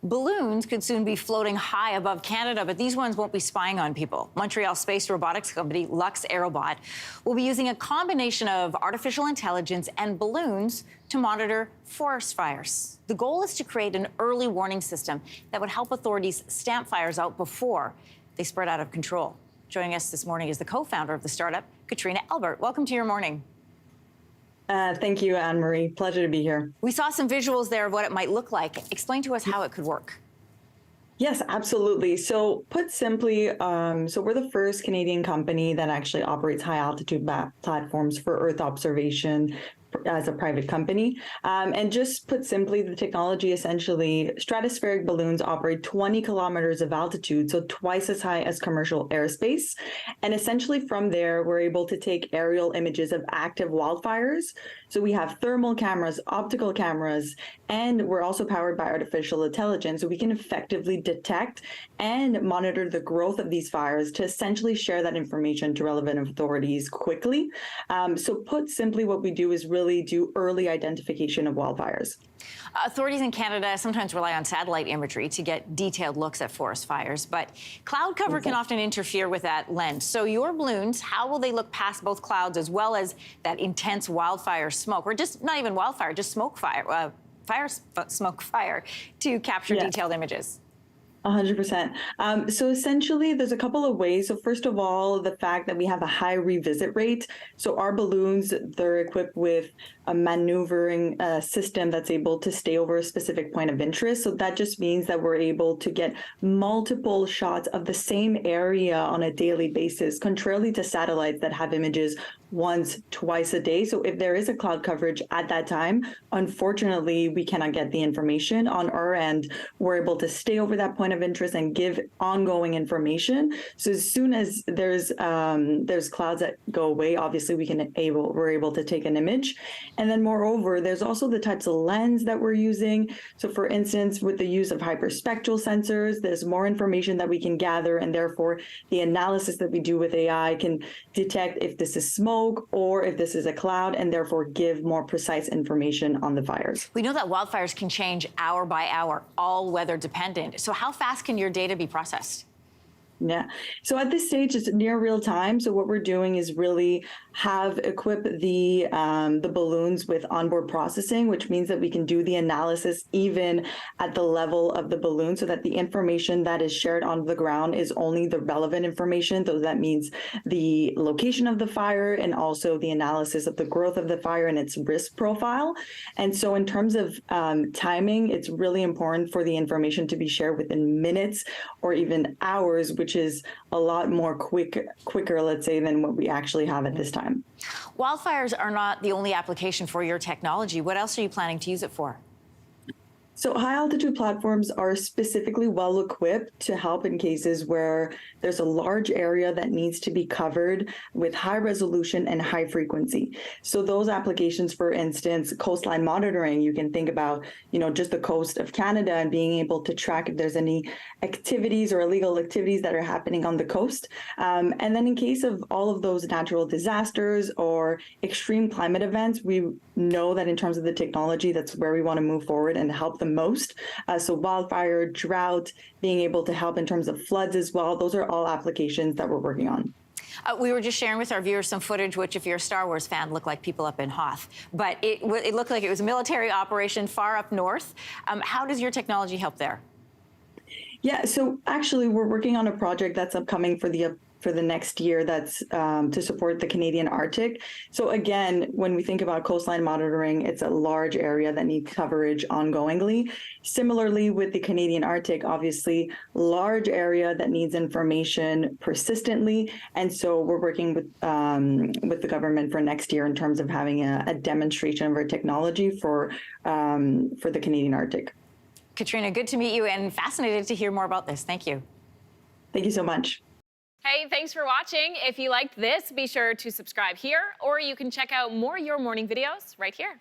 Balloons could soon be floating high above Canada, but these ones won't be spying on people. Montreal space robotics company Lux Aerobot will be using a combination of artificial intelligence and balloons to monitor forest fires. The goal is to create an early warning system that would help authorities stamp fires out before they spread out of control. Joining us this morning is the co-founder of the startup, Katrina Albert. Welcome to Your Morning. Thank you, Anne-Marie. Pleasure to be here. We saw some visuals there of what it might look like. Explain to us how it could work. Yes, absolutely. So put simply, so we're the first Canadian company that actually operates high altitude platforms for Earth observation as a private company. And just put simply, the technology essentially, stratospheric balloons operate 20 kilometers of altitude, so twice as high as commercial airspace. And essentially from there, we're able to take aerial images of active wildfires. So we have thermal cameras, optical cameras, and we're also powered by artificial intelligence. So we can effectively detect and monitor the growth of these fires to essentially share that information to relevant authorities quickly. So put simply, what we do is really do early identification of wildfires. Authorities in Canada sometimes rely on satellite imagery to get detailed looks at forest fires, but cloud cover can often interfere with that lens. So your balloons, how will they look past both clouds as well as that intense wildfire smoke, or just not even wildfire, just smoke fire, smoke fire, to capture detailed images? 100%. So essentially, there's a couple of ways. So first of all, the fact that we have a high revisit rate. So our balloons, they're equipped with a maneuvering system that's able to stay over a specific point of interest. So that just means that we're able to get multiple shots of the same area on a daily basis, contrarily to satellites that have images once, twice a day. So if there is a cloud coverage at that time, unfortunately, we cannot get the information. On our end, we're able to stay over that point of interest and give ongoing information. So as soon as there's clouds that go away, obviously we're able to take an image. And then moreover, there's also the types of lens that we're using. So for instance, with the use of hyperspectral sensors, there's more information that we can gather, and therefore the analysis that we do with AI can detect if this is smoke or if this is a cloud, and therefore give more precise information on the fires. We know that wildfires can change hour by hour, all weather dependent. So how fast can your data be processed? Yeah. So at this stage, it's near real time. So what we're doing is really equip the balloons with onboard processing, which means that we can do the analysis even at the level of the balloon, so that the information that is shared on the ground is only the relevant information. So that means the location of the fire and also the analysis of the growth of the fire and its risk profile. And so in terms of timing, it's really important for the information to be shared within minutes or even hours, which is a lot more quicker, let's say, than what we actually have at this time. Wildfires are not the only application for your technology. What else are you planning to use it for? So high altitude platforms are specifically well equipped to help in cases where there's a large area that needs to be covered with high resolution and high frequency. So those applications, for instance, coastline monitoring, you can think about, just the coast of Canada and being able to track if there's any activities or illegal activities that are happening on the coast. And then in case of all of those natural disasters or extreme climate events, we know that in terms of the technology, that's where we want to move forward and help the most. So wildfire, drought, being able to help in terms of floods as well. Those are all applications that we're working on. We were just sharing with our viewers some footage, which, if you're a Star Wars fan, looked like people up in Hoth. But it looked like it was a military operation far up north. How does your technology help there? Yeah, so actually, we're working on a project that's upcoming for the next year that's to support the Canadian Arctic. So again, when we think about coastline monitoring, it's a large area that needs coverage ongoingly. Similarly, with the Canadian Arctic, obviously, large area that needs information persistently. And so we're working with the government for next year in terms of having a demonstration of our technology for the Canadian Arctic. Katrina, good to meet you and fascinated to hear more about this. Thank you. Thank you so much. Hey, thanks for watching. If you liked this, be sure to subscribe here, or you can check out more Your Morning videos right here.